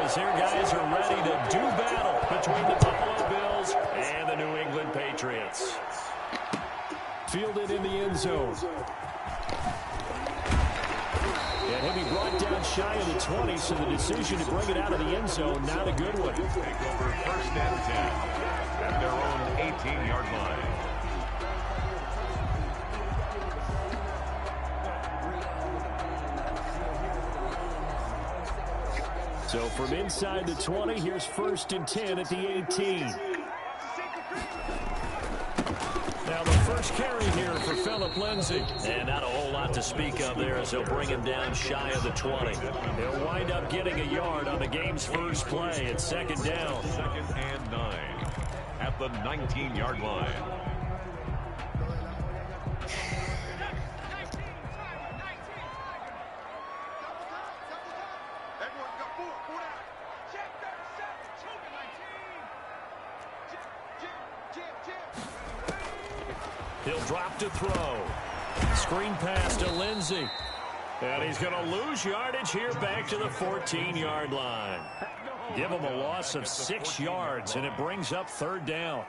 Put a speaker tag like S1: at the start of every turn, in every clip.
S1: as their guys are ready to do battle between the Buffalo Bills and the New England Patriots.
S2: Fielded in the end zone.
S1: And he'll be brought down shy of the 20, so the decision to bring it out of the end zone, not a good one.
S3: Take over 1st and 10 at their own 18-yard line.
S1: So from inside the 20, here's 1st and 10 at the 18. Now the first carry here for Phillip Lindsay. And not a whole lot to speak of there as they'll bring him down shy of the 20. He'll wind up getting a yard on the game's first play at 2nd down.
S3: 2nd and 9 at the 19-yard line.
S1: He'll drop to throw. Screen pass to Lindsay. And he's going to lose yardage here back to the 14-yard line. Give him a loss of 6 yards, and it brings up 3rd down.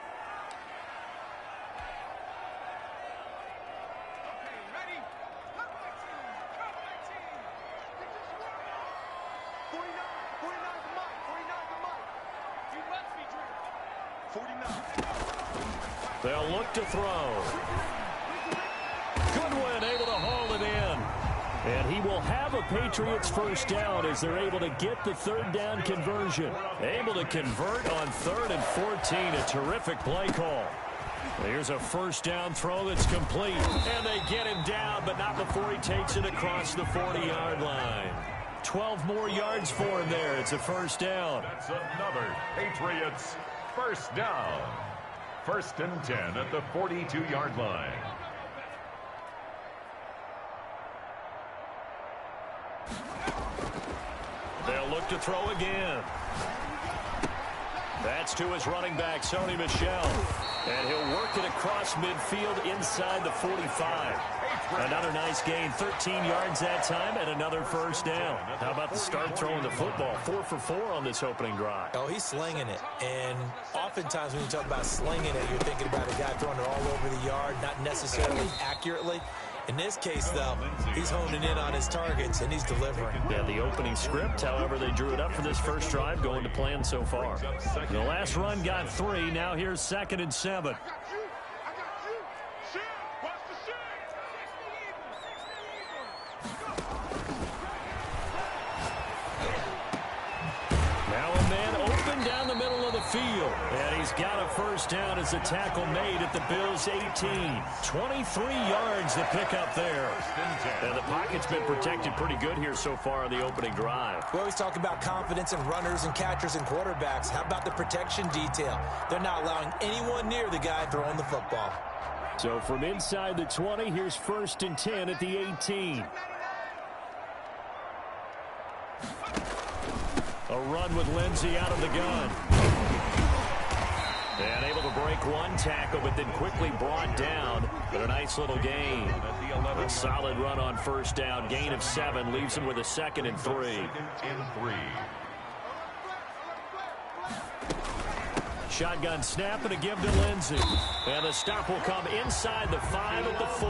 S1: They'll look to throw. Goodwin able to haul it in. And he will have a Patriots first down as they're able to get the 3rd down conversion. Able to convert on 3rd and 14. A terrific play call. Here's a first down throw that's complete. And they get him down, but not before he takes it across the 40-yard line. 12 more yards for him there. It's a first down.
S3: That's another Patriots first down. 1st and 10 at the 42-yard line.
S1: They'll look to throw again. That's to his running back, Sony Michel. And he'll work it across midfield inside the 45. Another nice gain, 13 yards that time, and another first down. How about the start throwing the football? 4 for 4 on this opening drive.
S4: Oh, he's slinging it. And oftentimes when you talk about slinging it, you're thinking about a guy throwing it all over the yard, not necessarily accurately. In this case, though, he's honing in on his targets, and he's delivering.
S1: Yeah, the opening script, however, they drew it up for this first drive, going to plan so far. The last run got 3. Now here's 2nd and 7. Now a man open down the middle of the field. And he's got a first down as the tackle made at the Bills' 18. 23 yards to pick up there. And the pocket's been protected pretty good here so far on the opening drive.
S4: We always talk about confidence in runners and catchers and quarterbacks. How about the protection detail? They're not allowing anyone near the guy throwing the football.
S1: So from inside the 20, here's 1st and 10 at the 18. A run with Lindsay out of the gun. And able to break one tackle, but then quickly brought down. But a nice little gain. A solid run on first down. Gain of 7 leaves him with a 2nd and 3.
S3: 2nd and 3.
S1: Shotgun snap and a give to Lindsay. And the stop will come inside the 5 at the 4.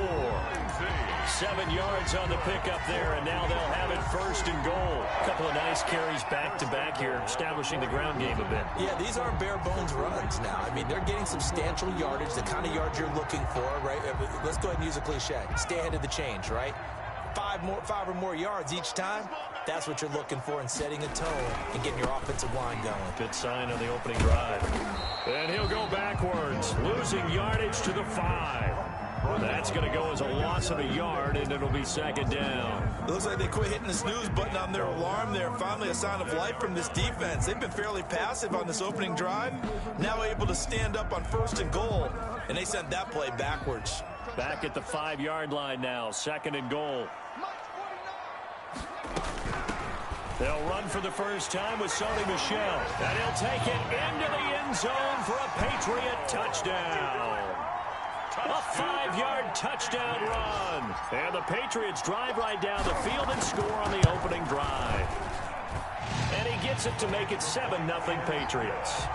S1: 7 yards on the pickup there, and now they'll have it 1st and goal. A couple of nice carries back-to-back here, establishing the ground game a bit.
S4: Yeah, these aren't bare-bones runs now. I mean, they're getting substantial yardage, the kind of yards you're looking for, right? Let's go ahead and use a cliche. Stay ahead of the change, right? 5 or more yards each time. That's what you're looking for in setting a tone and getting your offensive line going.
S1: Good sign on the opening drive. And he'll go backwards, losing yardage to the 5. That's going to go as a loss of a yard, and it'll be 2nd down.
S4: It looks like they quit hitting the snooze button on their alarm there. Finally a sign of life from this defense. They've been fairly passive on this opening drive. Now able to stand up on 1st and goal, and they sent that play backwards.
S1: Back at the 5-yard line now, 2nd and goal. They'll run for the first time with Sony Michel. And he'll take it into the end zone for a Patriot touchdown. A 5-yard touchdown run. And the Patriots drive right down the field and score on the opening drive. And he gets it to make it 7-0 Patriots.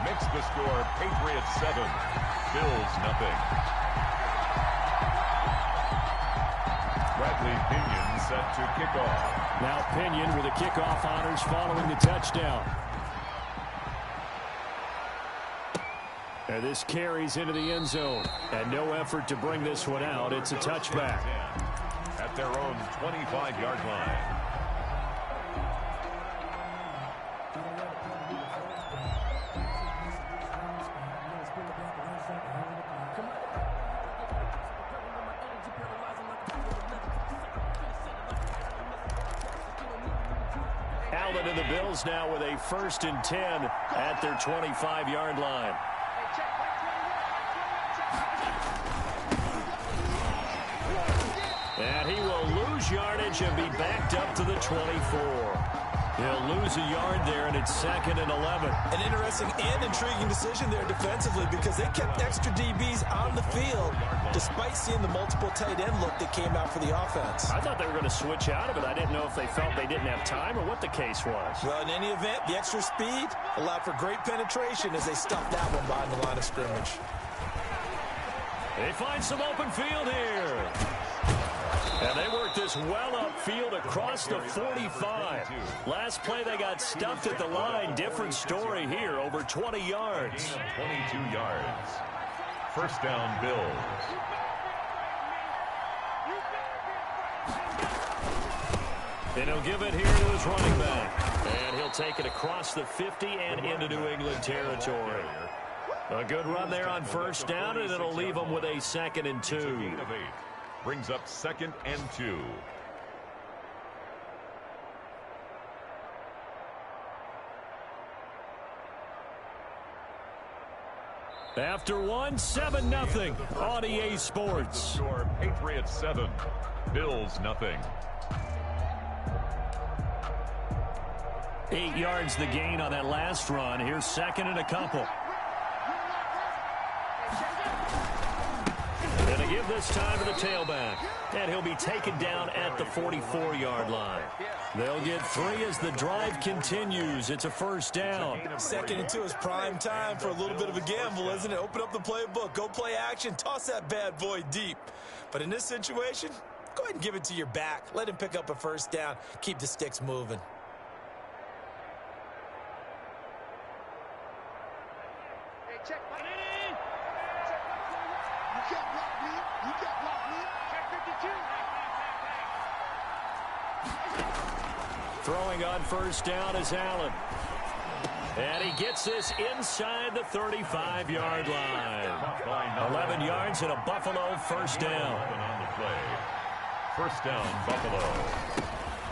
S3: Makes the score Patriots 7, Bills nothing. Bradley Pinion set to kick off.
S2: Now Pinion with the kickoff honors following the touchdown. And this carries into the end zone. And no effort to bring this one out. It's a touchback.
S3: At their own 25-yard line.
S1: Allen and the Bills now with a 1st and 10 at their 25-yard line. And he will lose yardage and be backed up to the 24. He'll lose a yard there, and it's 2nd and 11.
S4: An interesting and intriguing decision there defensively because they kept extra DBs on the field despite seeing the multiple tight end look that came out for the offense.
S1: I thought they were going to switch out of it. I didn't know if they felt they didn't have time or what the case was.
S4: Well, in any event, the extra speed allowed for great penetration as they stuffed that one behind the line of scrimmage.
S1: They find some open field here. And they work this well upfield across the 45. Last play they got stuffed at the line. Different story here, over 20 yards.
S3: 22 yards. 1st down, Bills.
S1: And he'll give it here to his running back. And he'll take it across the 50 and into New England territory. A good run there on 1st down, and it'll leave them with a 2nd and 2.
S3: Brings up 2nd and 2.
S2: After one, 7-0 on EA Sports.
S3: Score Patriots 7, Bills nothing.
S1: 8 yards the gain on that last run. Here's 2nd and a couple. Going to give this time to the tailback. And he'll be taken down at the 44-yard line. They'll get 3 as the drive continues. It's a 1st down.
S4: 2nd and 2 is prime time for a little bit of a gamble, isn't it? Open up the playbook. Go play action. Toss that bad boy deep. But in this situation, go ahead and give it to your back. Let him pick up a 1st down. Keep the sticks moving.
S1: Throwing on 1st down is Allen. And he gets this inside the 35-yard line. 11 yards and a Buffalo 1st down.
S3: On the play. 1st down, Buffalo.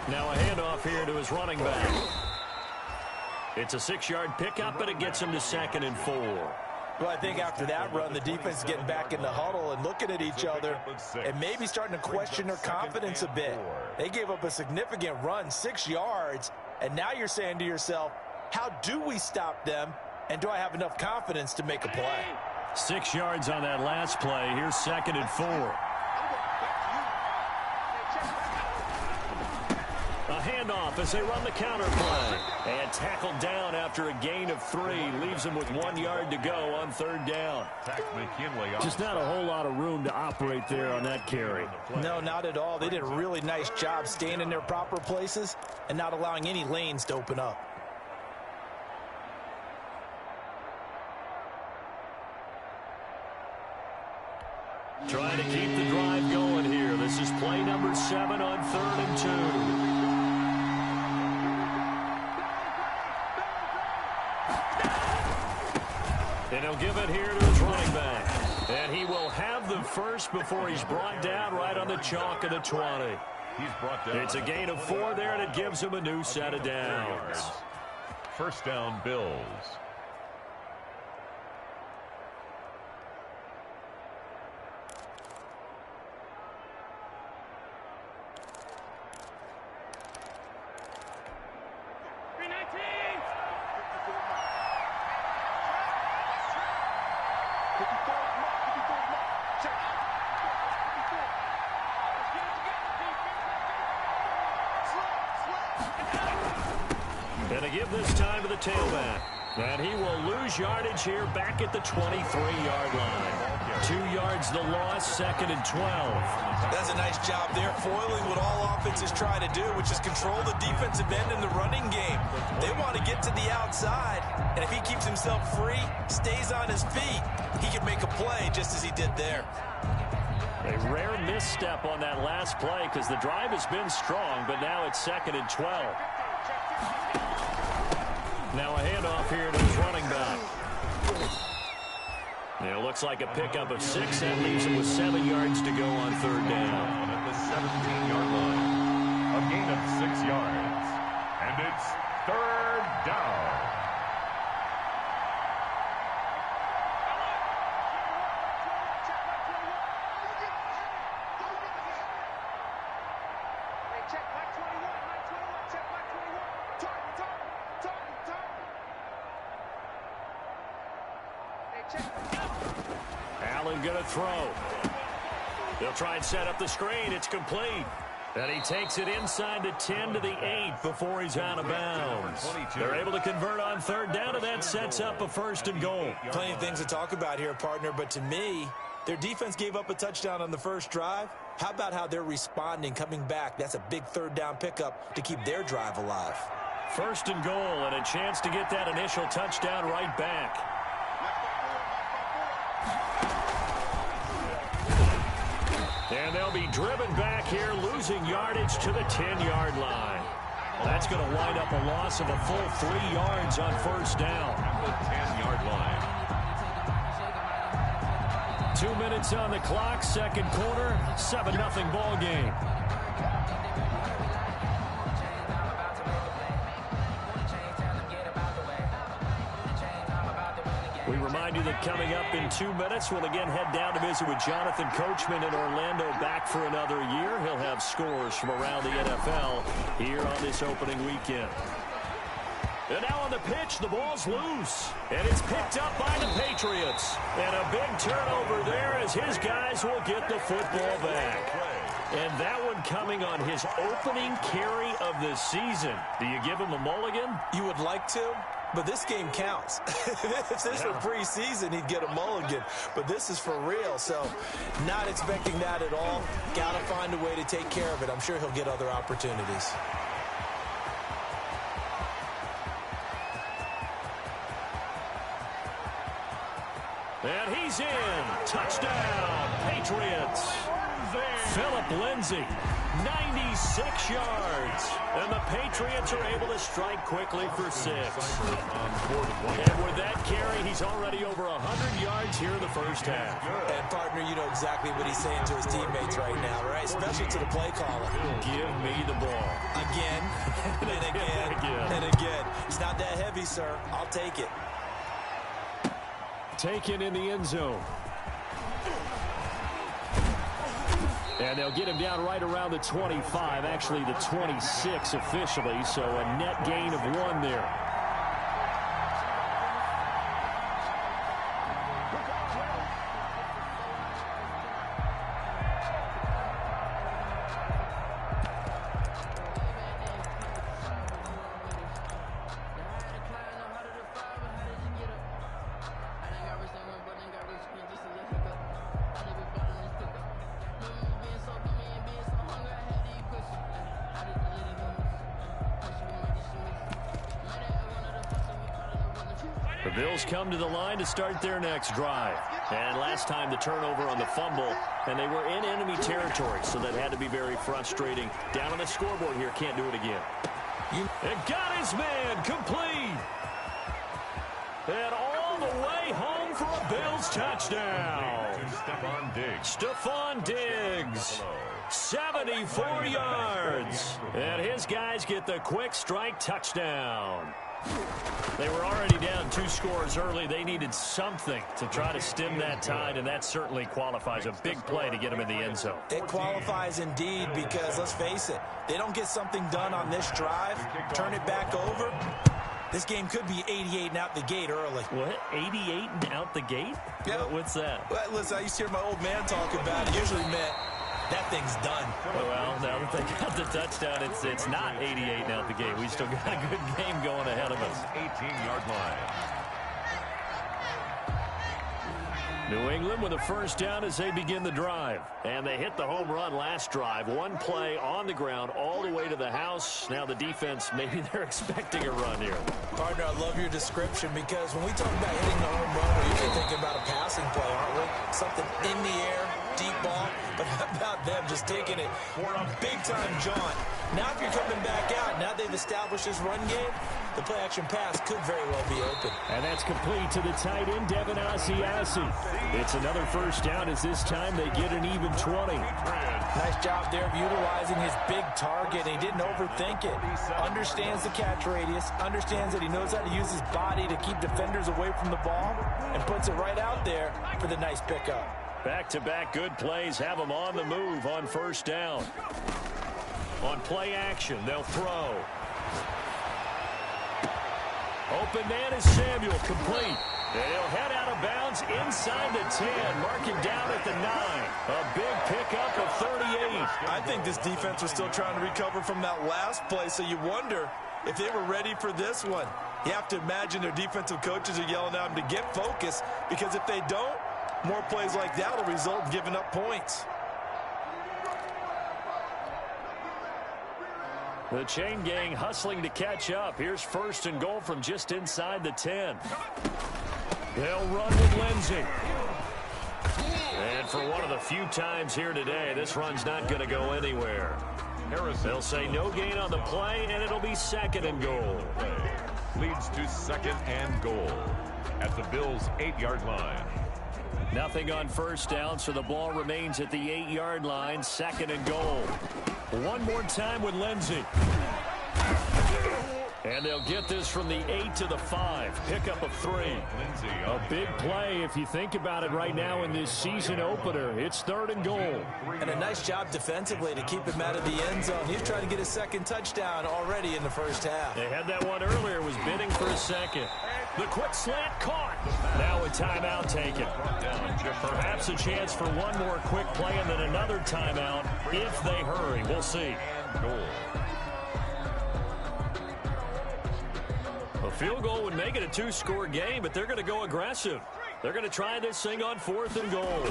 S1: Now a handoff here to his running back. It's a 6-yard pickup, and it gets him to 2nd and 4.
S4: Well, I think after that run, the defense is getting back in the huddle and looking at each other and maybe starting to question their confidence a bit. They gave up a significant run, 6 yards, and now you're saying to yourself, how do we stop them, and do I have enough confidence to make a play?
S1: 6 yards on that last play. Here's 2nd and 4. A handoff as they run the counter play. And tackled down after a gain of 3. Leaves him with 1 yard to go on 3rd down.
S3: Mckinley.
S2: Just not a whole lot of room to operate there on that carry.
S4: No, not at all. They did a really nice job staying in their proper places and not allowing any lanes to open up.
S1: Trying to keep the drive going here. This is play number 7 on 3rd and 2. And he'll give it here to his running back. And he will have the first before he's brought down right on the chalk of the 20.
S3: He's brought down.
S1: It's a gain of 4 there, and it gives him a new set of downs.
S3: 1st down, Bills.
S1: give this time to the tailback. And he will lose yardage here back at the 23-yard line. 2 yards the loss, 2nd and 12.
S4: That's a nice job there, foiling what all offenses try to do, which is control the defensive end in the running game. They want to get to the outside, and if he keeps himself free, stays on his feet, he can make a play just as he did there.
S1: A rare misstep on that last play because the drive has been strong, but now it's 2nd and 12. Now a handoff here to his running back. It looks like a pickup of 6. That leaves him with 7 yards to go on 3rd down.
S3: At the 17-yard line. A gain of 6 yards. And it's 3rd down.
S1: Allen going to throw. They'll try and set up the screen. It's complete. And he takes it inside the 10 to the 8 before he's out of bounds. They're able to convert on 3rd down, and that sets up a 1st and goal.
S4: Plenty of things to talk about here, partner, but to me, their defense gave up a touchdown on the first drive. How about how they're responding, coming back? That's a big 3rd down pickup to keep their drive alive.
S1: 1st and goal, and a chance to get that initial touchdown right back. And they'll be driven back here, losing yardage to the 10-yard line. That's going to wind up a loss of a full 3 yards on 1st down.
S3: At the 10-yard line.
S1: 2 minutes on the clock, 2nd quarter, 7-0 ball game. We remind you that coming up in 2 minutes, we'll again head down to visit with Jonathan Coachman in Orlando, back for another year. He'll have scores from around the NFL here on this opening weekend. And now on the pitch, the ball's loose. And it's picked up by the Patriots. And a big turnover there as his guys will get the football back. And that one coming on his opening carry of the season. Do you give him a mulligan?
S4: You would like to, but this game counts. If this were preseason, he'd get a mulligan. But this is for real, so not expecting that at all. Got to find a way to take care of it. I'm sure he'll get other opportunities.
S1: And he's in. Touchdown, Patriots. Philip Lindsay, 96 yards. And the Patriots are able to strike quickly for 6. And with that carry, he's already over 100 yards here in the first half.
S4: And, partner, you know exactly what he's saying to his teammates right now, right? Especially to the play caller.
S1: Give me the ball.
S4: Again, and again, and again. It's not that heavy, sir. I'll take it.
S1: Taken in the end zone. And they'll get him down right around the 25, actually the 26 officially, so a net gain of 1 there. The Bills come to the line to start their next drive. And last time the turnover on the fumble, and they were in enemy territory, so that had to be very frustrating. Down on the scoreboard here, can't do it again. And got his man complete. And all the way home for a Bills touchdown. Stephon Diggs. 74 yards. And his guys get the quick strike touchdown. They were already down 2 scores early. They needed something to try to stem that tide, and that certainly qualifies. A big play to get them in the end zone.
S4: It qualifies indeed because, let's face it, they don't get something done on this drive, turn it back over, this game could be 88 and out the gate early.
S1: What? 88 and out the gate?
S4: Yeah.
S1: What's that?
S4: Well, listen, I used to hear my old man talk about it. Usually meant that thing's done.
S1: Well, now that they got the touchdown, it's not 88 now at the game. We still got a good game going ahead of us.
S3: 18-yard line.
S2: New England with a first down as they begin the drive. And they hit the home run last drive. One play on the ground all the way to the house. Now the defense, maybe they're expecting a run here.
S4: Partner, I love your description because when we talk about hitting the home run, we're usually thinking about a passing play, aren't we? Something in the air, deep ball. But how about them just taking it for a big-time jaunt? Now if you're coming back out, now they've established this run game, the play-action pass could very well be open.
S2: And that's complete to the tight end, Devin Asiasi. It's another first down as this time they get an even 20.
S4: Nice job there of utilizing his big target. He didn't overthink it. Understands the catch radius. Understands that he knows how to use his body to keep defenders away from the ball. And puts it right out there for the nice pickup.
S2: Back-to-back good plays have them on the move on first down. On play action, they'll throw. Open man is Samuel, complete. And he'll head out of bounds inside the 10, marking down at the 9. A big pickup of 38.
S5: I think this defense was still trying to recover from that last play, so you wonder if they were ready for this one. You have to imagine their defensive coaches are yelling at them to get focused, because if they don't, more plays like that will result in giving up points.
S2: The chain gang hustling to catch up. Here's first and goal from just inside the 10. They'll run with Lindsey. And for one of the few times here today, this run's not going to go anywhere. They'll say no gain on the play, and it'll be second and goal.
S3: Leads to second and goal at the Bills' 8-yard line.
S2: Nothing on first down, so the ball remains at the 8-yard line, second and goal. One more time with Lindsey. And they'll get this from the 8 to the 5. Pickup of 3. A big play if you think about it right now in this season opener. It's third and goal.
S4: And a nice job defensively to keep him out of the end zone. He's trying to get his second touchdown already in the first half.
S2: They had that one earlier, was bidding for a second. The quick slant caught. Now a timeout taken. Perhaps a chance for one more quick play and then another timeout if they hurry. We'll see. A field goal would make it a 2-score game, but they're going to go aggressive. They're going to try this thing on fourth and goal.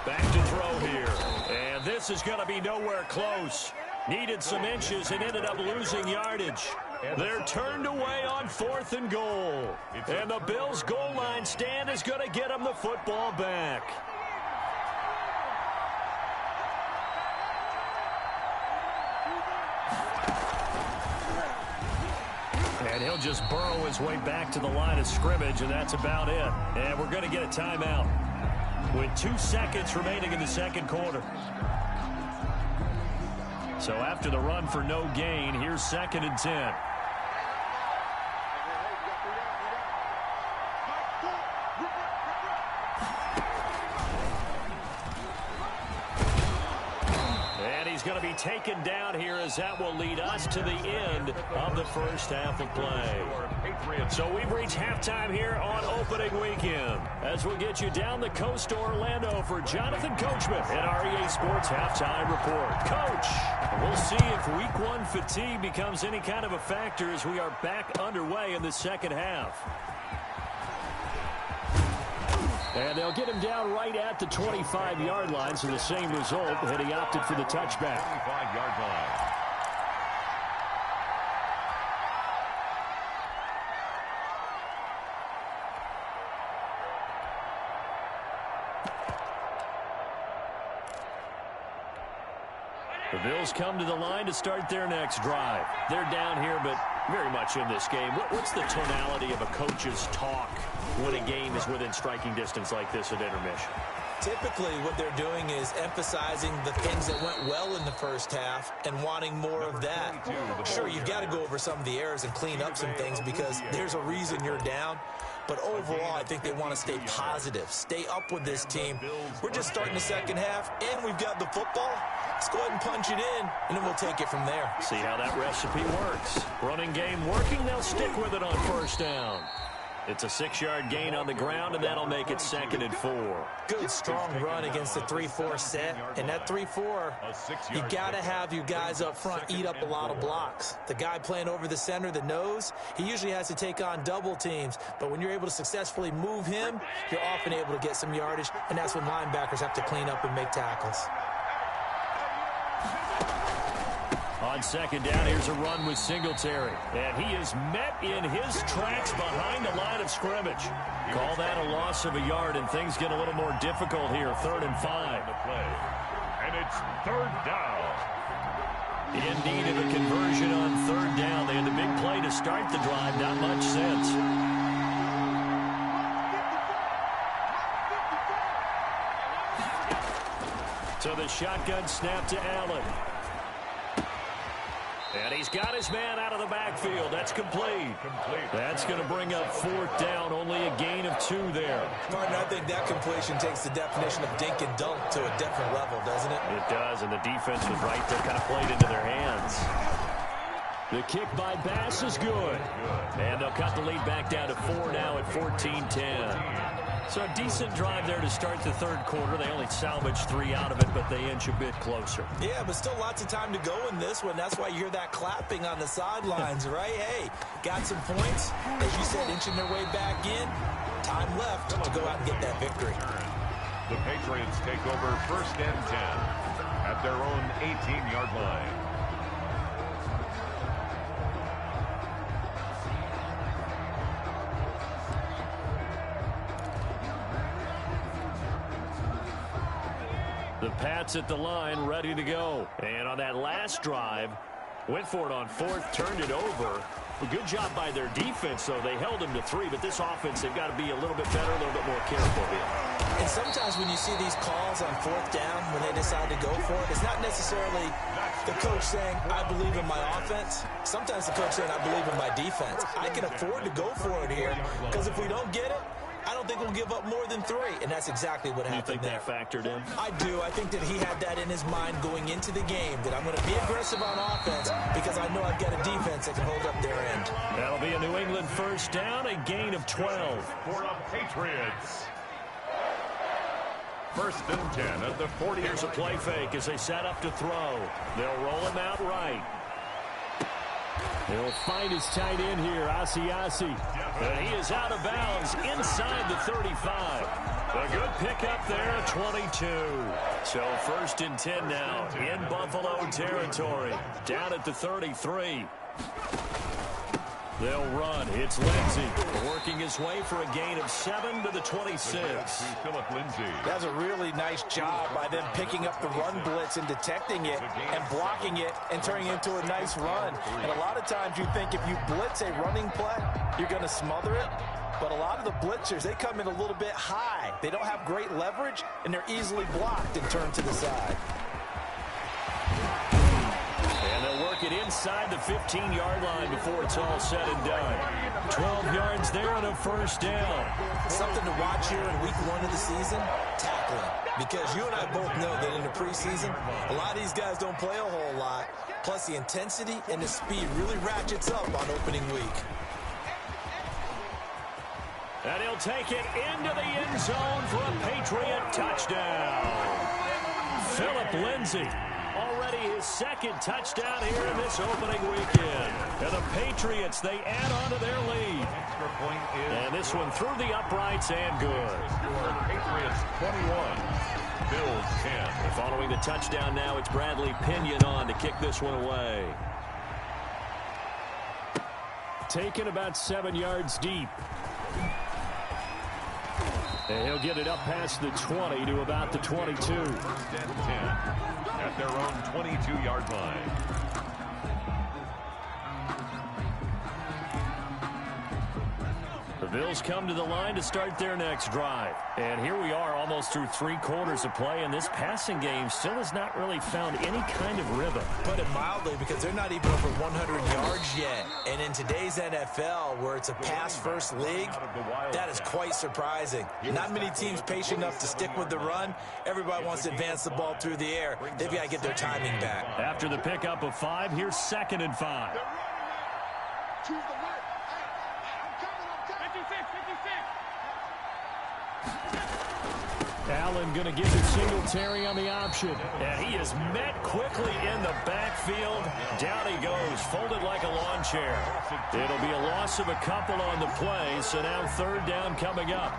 S2: Back to throw here. And this is going to be nowhere close. Needed some inches and ended up losing yardage. They're turned away on fourth and goal. And the Bills' goal line stand is going to get them the football back. And he'll just burrow his way back to the line of scrimmage, and that's about it. And we're going to get a timeout with 2 seconds remaining in the second quarter. So after the run for no gain, here's second and 10. Going to be taken down here as that will lead us to the end of the first half of play. So we've reached halftime here on opening weekend as we'll get you down the coast to Orlando for Jonathan Coachman at our EA Sports Halftime Report. Coach, we'll see if week 1 fatigue becomes any kind of a factor as we are back underway in the second half. And they'll get him down right at the 25-yard line, so the same result, and he opted for the touchback.
S3: 25-yard line.
S2: The Bills come to the line to start their next drive. They're down here, but very much in this game. What's the tonality of a coach's talk when a game is within striking distance like this at intermission?
S4: Typically, what they're doing is emphasizing the things that went well in the first half and wanting more of that. Sure, you've got to go over some of the errors and clean up some things because there's a reason you're down. But overall, I think they want to stay positive, stay up with this team. We're just starting the second half, and we've got the football. Let's go ahead and punch it in, and then we'll take it from there.
S2: See how that recipe works. Running game working, they'll stick with it on first down.
S1: It's a 6-yard gain on the ground, and that'll make it 2nd and 4.
S4: Good, strong run against the 3-4 set. And that 3-4, you got to have you guys up front eat up a lot of blocks. The guy playing over the center, the nose, he usually has to take on double teams. But when you're able to successfully move him, you're often able to get some yardage, and that's when linebackers have to clean up and make tackles.
S1: On 2nd down, here's a run with Singletary. And he is met in his tracks behind the line of scrimmage. Call that a loss of a yard, and things get a little more difficult here. 3rd and 5.
S3: And it's 3rd down.
S1: In need of a conversion on 3rd down. They had the big play to start the drive. Not much sense. So the shotgun snap to Allen. And he's got his man out of the backfield. That's complete. That's going to bring up 4th down. Only a gain of 2 there.
S4: Partner, I think that completion takes the definition of dink and dunk to a different level, doesn't it?
S1: It does, and the defense was right there, kind of played into their hands. The kick by Bass is good. And they'll cut the lead back down to 4 now at 14-10. So a decent drive there to start the 3rd quarter. They only salvaged 3 out of it, but they inch a bit closer.
S4: Yeah, but still lots of time to go in this one. That's why you hear that clapping on the sidelines, right? Hey, got some points. As you said, inching their way back in. Time left to go out and get that victory.
S3: The Patriots take over 1st and 10 at their own 18-yard line.
S1: The Pats at the line, ready to go. And on that last drive, went for it on 4th, turned it over. A good job by their defense, though. They held them to 3, but this offense, they've got to be a little bit better, a little bit more careful here.
S4: And sometimes when you see these calls on 4th down, when they decide to go for it, it's not necessarily the coach saying, I believe in my offense. Sometimes the coach saying, I believe in my defense. I can afford to go for it here, because if we don't get it, I don't think we'll give up more than 3, and that's exactly what happened there.
S1: You think that factored in?
S4: I do. I think that he had that in his mind going into the game, that I'm going to be aggressive on offense because I know I've got a defense that can hold up their end.
S1: That'll be a New England 1st down, a gain of 12.
S3: For the Patriots. 1st and 10 at the 40.
S1: Here's a play fake as they set up to throw. They'll roll him out right. He'll find his tight end here, Asiasi. And he is out of bounds inside the 35. A good pickup there at 22. So 1st and 10 now in Buffalo territory. Down at the 33. They'll run. It's Lindsey working his way for a gain of 7 to the 26.
S3: Philip Lindsey.
S4: That's a really nice job by them picking up the run blitz and detecting it and blocking it and turning it into a nice run. And a lot of times you think if you blitz a running play, you're going to smother it. But a lot of the blitzers, they come in a little bit high. They don't have great leverage, and they're easily blocked and turned to the side.
S1: And they'll work it inside the 15-yard line before it's all said and done. 12 yards there and a 1st down.
S4: Something to watch here in week 1 of the season, tackling. Because you and I both know that in the preseason, a lot of these guys don't play a whole lot. Plus the intensity and the speed really ratchets up on opening week.
S1: And he'll take it into the end zone for a Patriot touchdown. Philip Lindsey. Already his 2nd touchdown here in this opening weekend. And the Patriots, they add on to their lead.
S3: Extra point is.
S1: And this one through the uprights and good.
S3: Patriots 21. Bills 10.
S1: And following the touchdown now, it's Bradley Pinion on to kick this one away. Taken about 7 yards deep. And he'll get it up past the 20 to about the 22.
S3: 1st and 10 at their own 22-yard line.
S1: The Bills come to the line to start their next drive. And here we are almost through 3 quarters of play, and this passing game still has not really found any kind of rhythm.
S4: Put it mildly, because they're not even over 100 yards yet. And in today's NFL, where it's a pass-first league, that is quite surprising. Not many teams patient enough to stick with the run. Everybody wants to advance the ball through the air. They've got to get their timing back.
S1: After the pickup of 5, here's 2nd and 5. Allen going to give it Singletary on the option. And he is met quickly in the backfield. Down he goes, folded like a lawn chair. It'll be a loss of a couple on the play, so now third down coming up.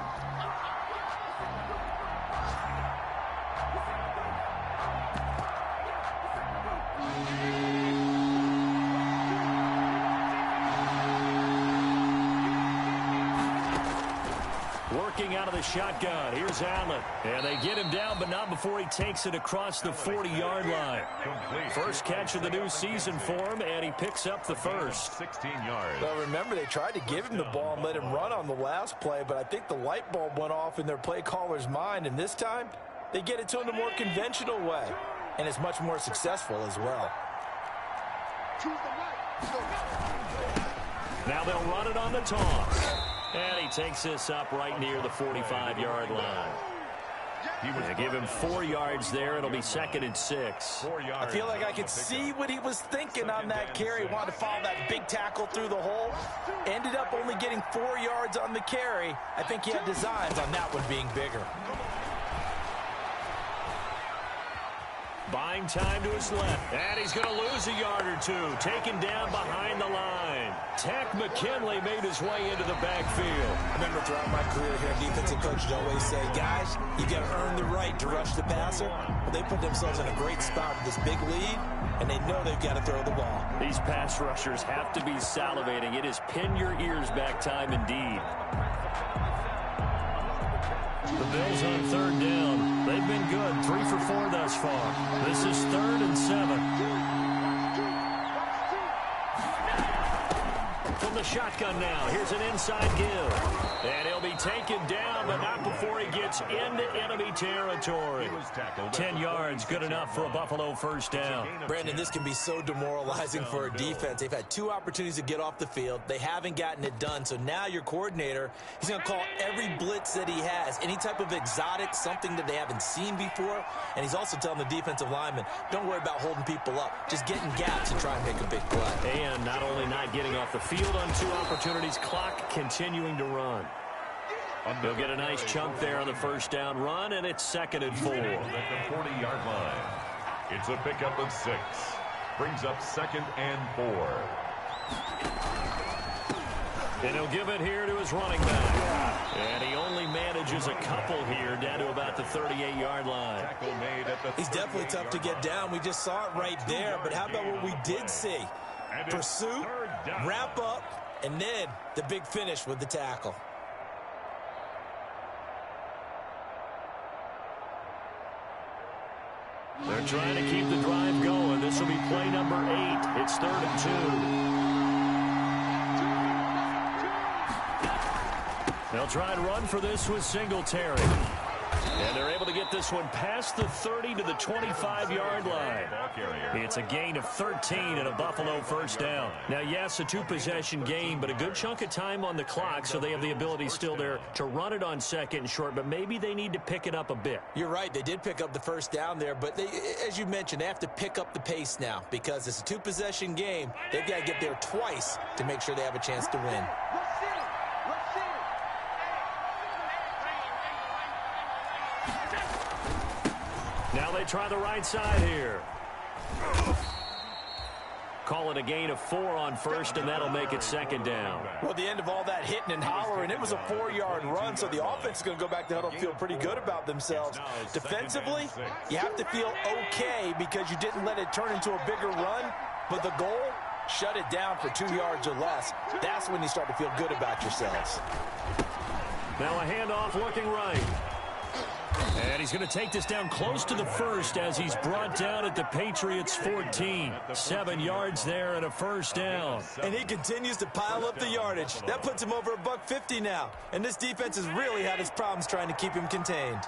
S1: Out of the shotgun. Here's Allen. And they get him down, but not before he takes it across the 40-yard line. First catch of the new season for him, and he picks up the first.
S3: 16 yards.
S5: Well, remember, they tried to give him the ball and let him run on the last play, but I think the light bulb went off in their play caller's mind, and this time they get it to him the more conventional way, and it's much more successful as well.
S1: Now they'll run it on the toss. And he takes this up right near the 45-yard line. They give him 4 yards there. It'll be 2nd and 6.
S5: I feel like I could see what he was thinking on that carry. He wanted to follow that big tackle through the hole. Ended up only getting 4 yards on the carry. I think he had designs on that one being bigger.
S1: Buying time to his left. And he's going to lose a yard or two. Taken down behind the line. Mckinley made his way into the backfield.
S4: I remember throughout my career here, defensive coaches always say, guys, you got to earn the right to rush the passer. Well, they put themselves in a great spot with this big lead, and they know they've got to throw the ball.
S1: These pass rushers have to be salivating. It is pin your ears back time indeed. The Bills on third down. They've been good. 3 for 4 thus far. This is 3rd and 7. From the shotgun now. Here's an inside give. And he'll be taken down, but not before he gets into enemy territory. 10 yards, good enough for a Buffalo first down.
S4: Brandon, this can be so demoralizing for a defense. They've had 2 opportunities to get off the field. They haven't gotten it done. So now your coordinator, he's going to call every blitz that he has, any type of exotic, something that they haven't seen before. And he's also telling the defensive lineman, don't worry about holding people up. Just get in gaps and try and make a big play.
S1: And not only not getting off the field on 2 opportunities, clock continuing to run. They'll get a nice chunk there on the first down run, and it's 2nd and 4.
S3: At the 40-yard line. It's a pickup of 6. Brings up 2nd and 4.
S1: And he'll give it here to his running back. And he only manages a couple here down to about the 38-yard line.
S4: He's definitely tough to get down. We just saw it right there. But how about what we did see? Pursuit, wrap up, and then the big finish with the tackle.
S1: They're trying to keep the drive going. This will be play number 8. It's 3rd and 2. They'll try and run for this with Singletary. And they're able to get this one past the 30 to the 25-yard line. It's a gain of 13 and a Buffalo first down. Now, yes, a 2-possession game, but a good chunk of time on the clock, so they have the ability still there to run it on 2nd and short, but maybe they need to pick it up a bit.
S4: You're right. They did pick up the first down there, but they, as you mentioned, they have to pick up the pace now because it's a 2-possession game. They've got to get there twice to make sure they have a chance to win.
S1: Now they try the right side here. Call it a gain of 4 on first, and that'll make it 2nd down.
S5: Well, at the end of all that hitting and hollering, it was a 4-yard run, so the offense is going to go back to huddle, feel pretty good about themselves. Defensively, you have to feel okay because you didn't let it turn into a bigger run, but the goal, shut it down for 2 yards or less. That's when you start to feel good about yourselves.
S1: Now a handoff looking right. And he's going to take this down close to the first as he's brought down at the Patriots' 14. 7 yards there and a first down.
S5: And he continues to pile up the yardage. That puts him over $150 now. And this defense has really had its problems trying to keep him contained.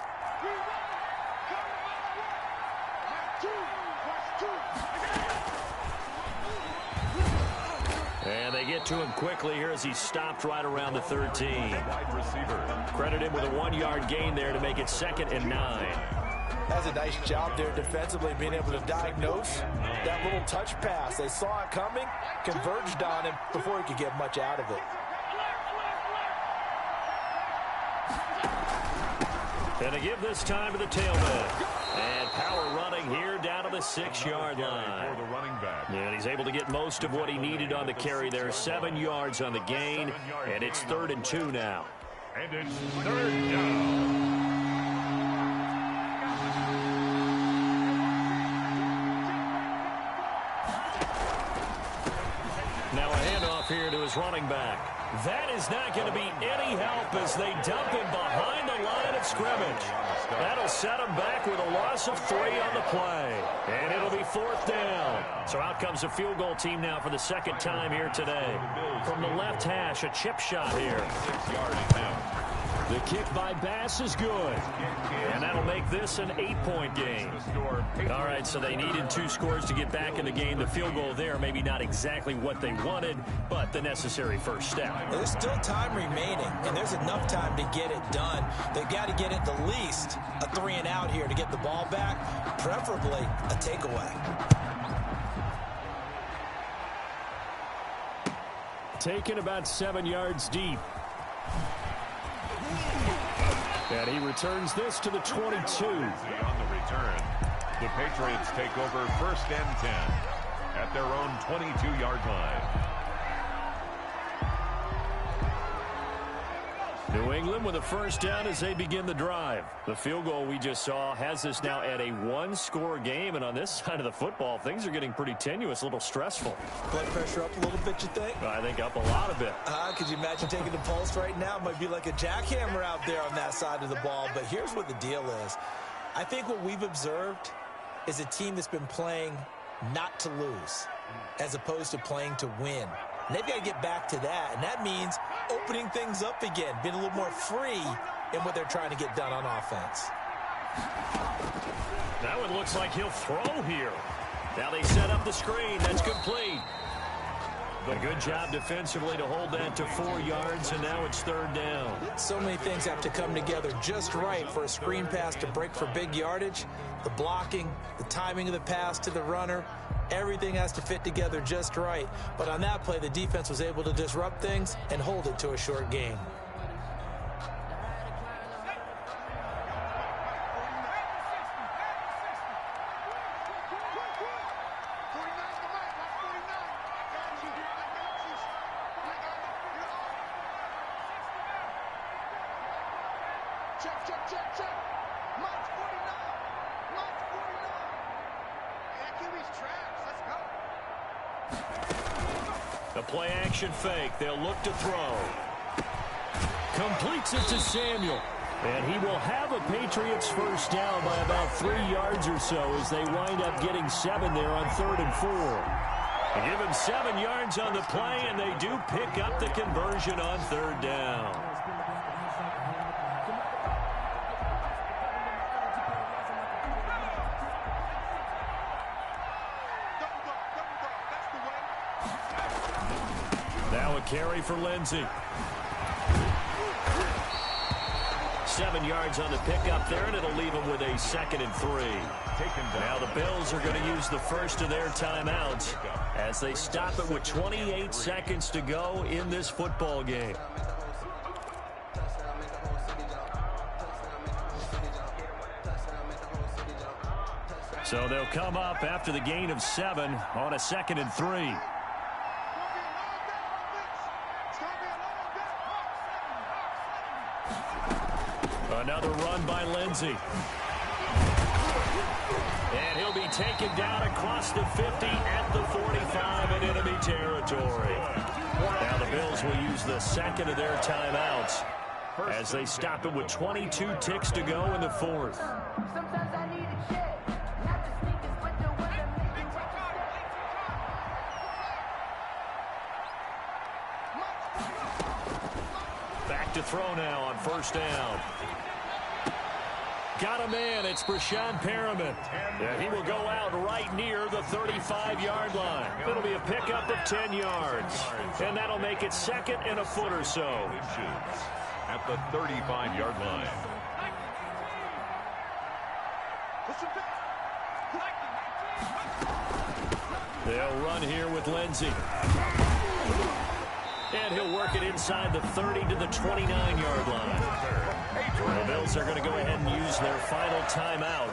S1: And they get to him quickly here as he stopped right around the 13. Credit him with a 1-yard gain there to make it 2nd and 9.
S5: That's a nice job there defensively, being able to diagnose that little touch pass. They saw it coming, converged on him before he could get much out of it.
S1: And to give this time to the tailback. And power running here down to the 6-yard line.
S3: For the running back.
S1: And he's able to get most of what he needed on the carry there. 7 yards on the gain. And it's 3rd and 2 now.
S3: And it's 3rd down.
S1: Now a handoff here to his running back. That is not going to be any help as they dump him behind the line of scrimmage. That'll set him back with a loss of 3 on the play. And it'll be 4th down. So out comes a field goal team now for the 2nd time here today. From the left hash, a chip shot here.
S3: 6 yards now.
S1: The kick by Bass is good. And that'll make this an 8-point game. All right, so they needed 2 scores to get back in the game. The field goal there, maybe not exactly what they wanted, but the necessary first step.
S4: There's still time remaining, and there's enough time to get it done. They've got to get at the least a 3-and-out here to get the ball back, preferably a takeaway.
S1: Taken about 7 yards deep. And he returns this to the 22.
S3: On the return, the Patriots take over 1st and 10 at their own 22-yard line.
S1: New England with a 1st down as they begin the drive. The field goal we just saw has us now at a 1-score game, and on this side of the football, things are getting pretty tenuous, a little stressful.
S4: Blood pressure up a little bit, you think?
S1: I think up a lot of it.
S4: Could you imagine taking the pulse right now? It might be like a jackhammer out there on that side of the ball, but here's what the deal is. I think what we've observed is a team that's been playing not to lose as opposed to playing to win. And they've got to get back to that, and that means opening things up again, being a little more free in what they're trying to get done on offense.
S1: That one looks like he'll throw here. Now they set up the screen. That's complete. A good job defensively to hold that to 4 yards, and now it's 3rd down.
S4: So many things have to come together just right for a screen pass to break for big yardage. The blocking, the timing of the pass to the runner, everything has to fit together just right. But on that play, the defense was able to disrupt things and hold it to a short gain.
S1: The play action fake. They'll look to throw. Completes it to Samuel. And he will have a Patriots 1st down by about 3 yards or so as they wind up getting 7 there on 3rd and 4. They give him 7 yards on the play, and they do pick up the conversion on 3rd down. Now a carry for Lindsey. 7 yards on the pickup there, and it'll leave him with a 2nd and 3. Now the Bills are going to use the first of their timeouts as they stop it with 28 seconds to go in this football game. So they'll come up after the gain of 7 on a 2nd and 3. Another run by Lindsey. And he'll be taken down across the 50 at the 45 in enemy territory. Now the Bills will use the 2nd of their timeouts as they stop it with 22 ticks to go in the 4th. Back to throw now on 1st down. Got a man. It's Brashad Perriman. And he will go out right near the 35-yard line. It'll be a pickup of 10 yards. And that'll make it 2nd and a foot or so.
S3: At the 35-yard line.
S1: They'll run here with Lindsey. And he'll work it inside the 30 to the 29-yard line. The Bills are going to go ahead and use their final timeout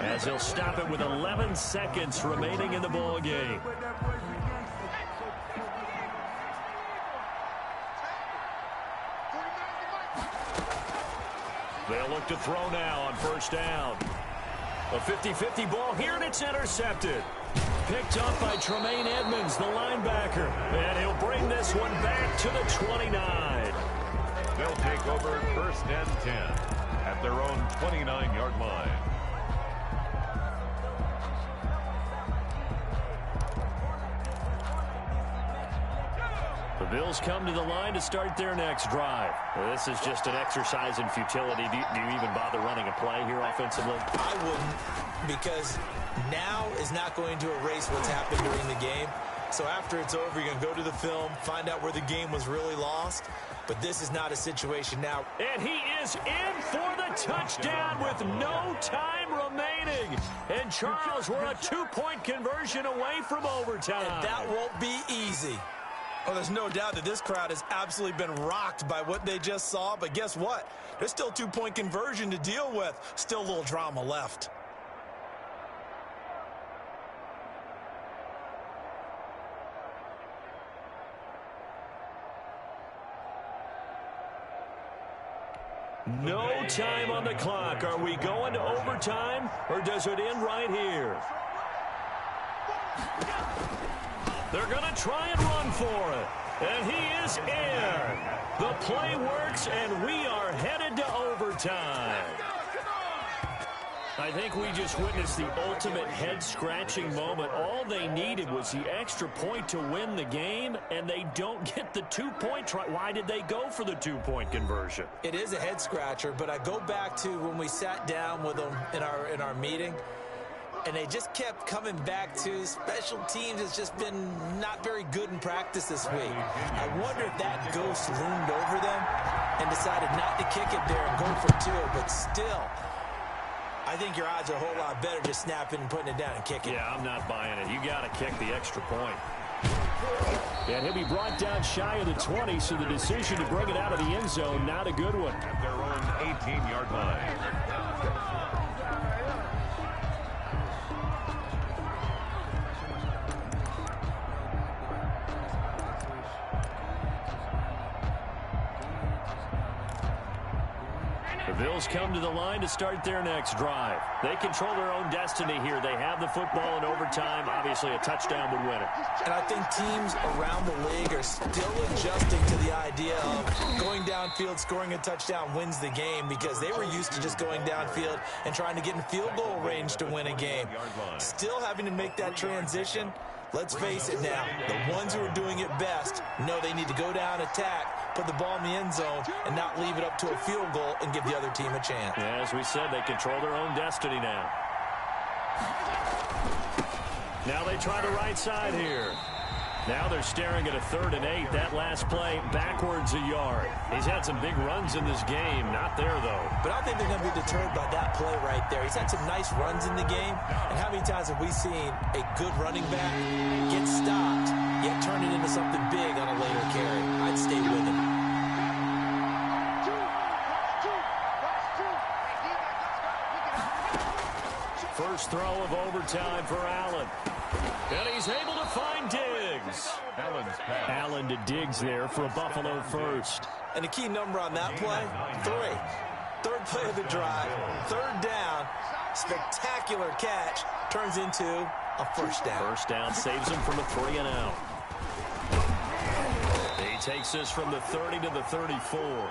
S1: as they'll stop it with 11 seconds remaining in the ball game. They'll look to throw now on first down. A 50-50 ball here, and it's intercepted. Picked up by Tremaine Edmonds, the linebacker. And he'll bring this one back to the 29.
S3: They'll take over first and 10 at their own 29-yard line.
S1: The Bills come to the line to start their next drive. This is just an exercise in futility. Do you even bother running a play here offensively?
S4: I wouldn't, because now is not going to erase what's happened during the game. So after it's over, you're going to go to the film, find out where the game was really lost. But this is not a situation now.
S1: And he is in for the touchdown with no time remaining. And Charles, we're a two-point conversion away from overtime.
S4: And that won't be easy.
S5: Well, there's no doubt that this crowd has absolutely been rocked by what they just saw. But guess what? There's still two-point conversion to deal with. Still a little drama left.
S1: No time on the clock. Are we going to overtime, or does it end right here? They're going to try and run for it. And he is in. The play works, and we are headed to overtime. I think we just witnessed the ultimate head-scratching moment. All they needed was the extra point to win the game, and they don't get the two-point try. Why did they go for the two-point conversion?
S4: It is a head-scratcher, but I go back to when we sat down with them in our meeting, and they just kept coming back to special teams has just been not very good in practice this week. I wonder if that ghost loomed over them and decided not to kick it there and go for two, but still, I think your odds are a whole lot better just snapping and putting it down and kicking.
S1: Yeah, I'm not buying it. You got to kick the extra point. And he'll be brought down shy of the 20, so the decision to bring it out of the end zone, not a good one.
S3: At their own 18-yard line.
S1: The Bills come to the line to start their next drive. They control their own destiny here. They have the football in overtime. Obviously, a touchdown would win it.
S4: And I think teams around the league are still adjusting to the idea of going downfield, scoring a touchdown wins the game, because they were used to just going downfield and trying to get in field goal range to win a game. Still having to make that transition. Let's face it now, the ones who are doing it best know they need to go down, attack, put the ball in the end zone, and not leave it up to a field goal and give the other team a chance.
S1: Yeah, as we said, they control their own destiny now. Now they try the right side here. Now they're staring at a 3rd and 8. That last play, backwards a yard. He's had some big runs in this game. Not there, though.
S4: But I don't think they're going to be deterred by that play right there. He's had some nice runs in the game. And how many times have we seen a good running back get stopped, yet turn it into something big on a later carry? I'd stay with him.
S1: First throw of overtime for Allen. And he's able to find Diggs. Allen to Diggs there for a Buffalo first.
S4: And the key number on that play, 3. Third play of the drive, 3rd down, spectacular catch, turns into a first down.
S1: First down saves him from a 3 and out. He takes this from the 30 to the 34.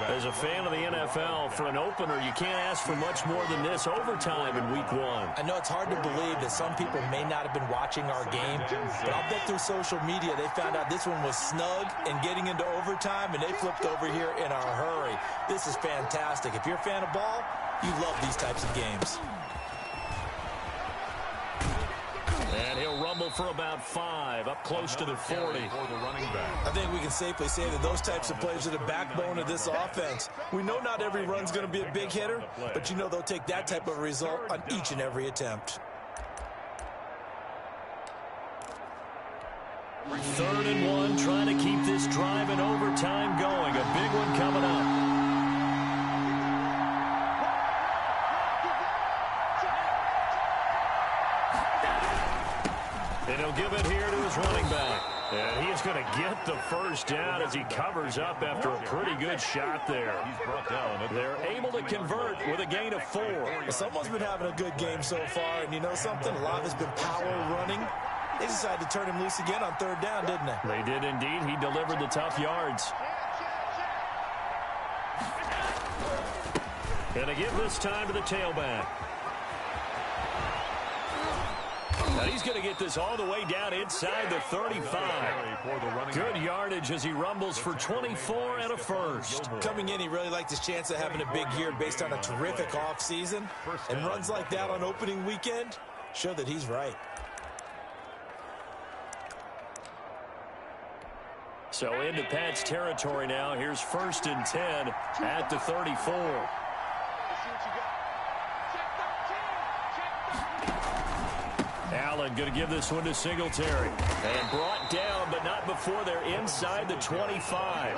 S1: As a fan of the NFL, for an opener, you can't ask for much more than this. Overtime in week 1.
S4: I know it's hard to believe that some people may not have been watching our game, but I'll bet through social media they found out this one was snug and getting into overtime, and they flipped over here in a hurry. This is fantastic. If you're a fan of ball, you love these types of games.
S1: And he'll rumble for about 5, up close to the 40.
S5: I think we can safely say that those types of plays are the backbone of this offense. We know not every run's going to be a big hitter, but you know they'll take that type of result on each and every attempt.
S1: 3rd and 1, trying to keep this drive in overtime going. A big one coming up. And he'll give it here to his running back. And he's going to get the first down as he covers up after a pretty good shot there.
S3: He's brought down.
S1: They're able to convert with a gain of 4.
S5: Well, someone's been having a good game so far, and you know something? A lot of it's been power running. They decided to turn him loose again on 3rd down, didn't they?
S1: They did indeed. He delivered the tough yards. And they give this time to the tailback. Now he's going to get this all the way down inside the 35. Good yardage as he rumbles for 24 and a first.
S5: Coming in, he really liked his chance of having a big year based on a terrific offseason. And runs like that on opening weekend show that he's right.
S1: So into Pat's territory now. Here's 1st and 10 at the 34. Allen going to give this one to Singletary. And brought down, but not before they're inside the 25.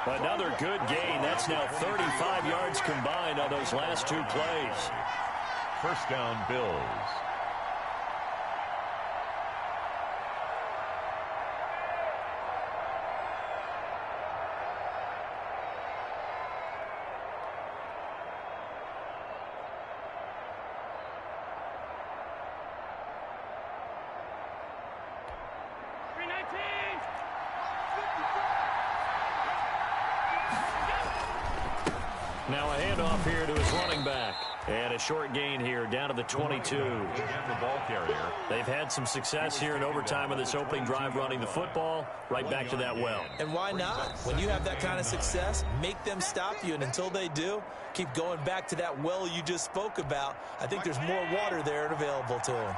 S1: Another good gain. That's now 35 yards combined on those last 2 plays.
S3: 1st down, Bills.
S1: Now a handoff here to his running back. And a short gain here down to the 22.
S3: And the ball carrier.
S1: They've had some success here in overtime on this opening drive running the football. Right back to that well.
S5: And why not? When you have that kind of success, make them stop you. And until they do, keep going back to that well you just spoke about. I think there's more water there and available to them.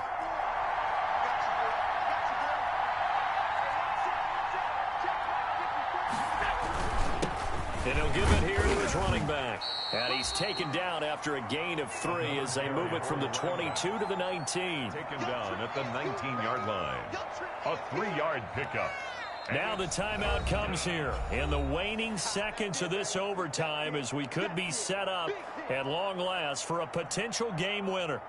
S1: And he'll give it here to his running back. And he's taken down after a gain of 3 as they move it from the 22 to the 19.
S3: Taken down at the 19-yard line. A 3-yard pickup.
S1: Now the timeout comes here in the waning seconds of this overtime as we could be set up at long last for a potential game winner.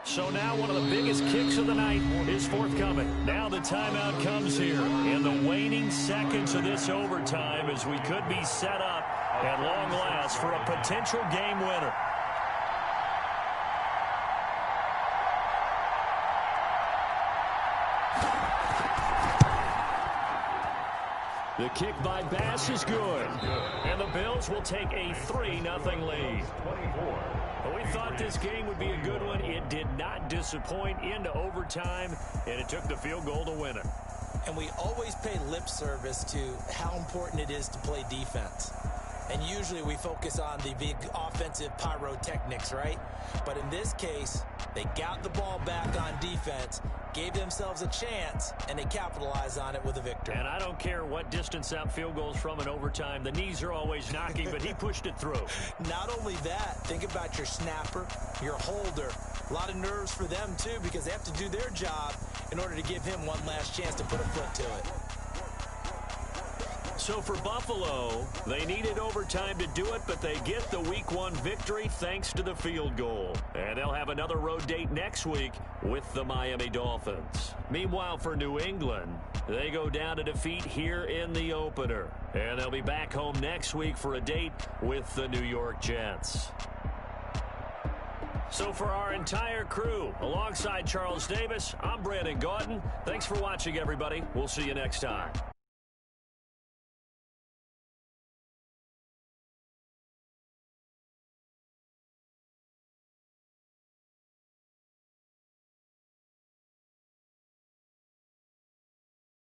S1: So now one of the biggest kicks of the night is forthcoming. Now the timeout comes here in the waning seconds of this overtime as we could be set up at long last for a potential game winner. The kick by Bass is good. And the Bills will take a 3-0 lead. Well, we thought this game would be a good one. It did not disappoint into overtime, and it took the field goal to win it.
S5: And we always pay lip service to how important it is to play defense. And usually we focus on the big offensive pyrotechnics, right? But in this case, they got the ball back on defense, gave themselves a chance, and they capitalized on it with a victory.
S1: And I don't care what distance that field goes from in overtime. The knees are always knocking, but he pushed it through.
S5: Not only that, think about your snapper, your holder. A lot of nerves for them, too, because they have to do their job in order to give him one last chance to put a foot to it.
S1: So for Buffalo, they needed overtime to do it, but they get the Week 1 victory thanks to the field goal. And they'll have another road date next week with the Miami Dolphins. Meanwhile, for New England, they go down to defeat here in the opener. And they'll be back home next week for a date with the New York Jets. So for our entire crew, alongside Charles Davis, I'm Brandon Gaudin. Thanks for watching, everybody. We'll see you next time.